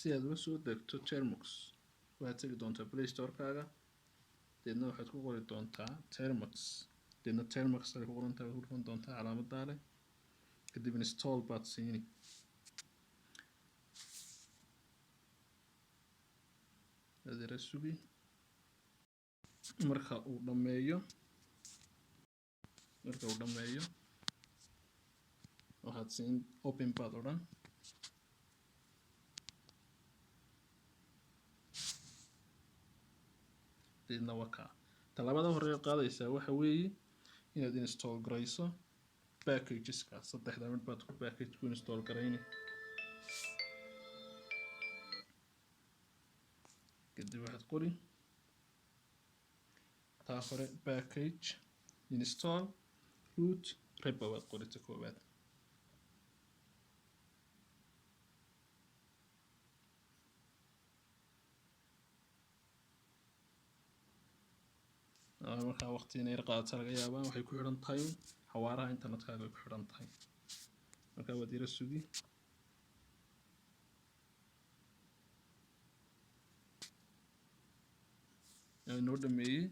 si aad uga soo degto Termux waxaad tagi doontaa Play Store-kaaga deedna waxaad ku qori doontaa Termux deedna Termux ay ku qoran tahay ku dhufan doontaa calaamadda leh kadib install baad siini adira sugi marka uu dhameeyo waxaad siin open baad odhan deedna waka talaabada hore ee qaadaysaa waxa weeye inaad install garayso packageska saddexda mid baad ku package ku install garayni kadib waxaad qori taa hore package install root repo baad qorita koowaad markaa waqti inay qaadato laga yaabaa waxay ku xidhan tahay xawaaraha internetkaaga ku xidhan tahay markaa waad ila sugi inoo dhameeyey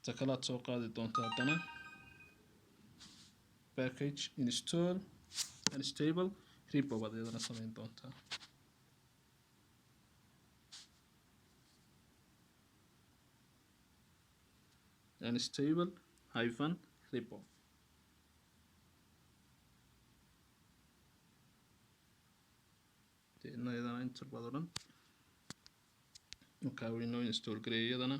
ta kalaad soo qaadi doontaa haddana package install unstable repo baad iyadana samayn doontaa unstable hyphen repo deedna iyadana enter baad odhan markaa inoo install gareeyay iyadana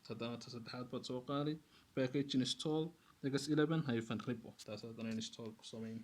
haddana ta saddexaad baad soo qaadi package install degas 11 hyphen repo taas haddana install ku samayn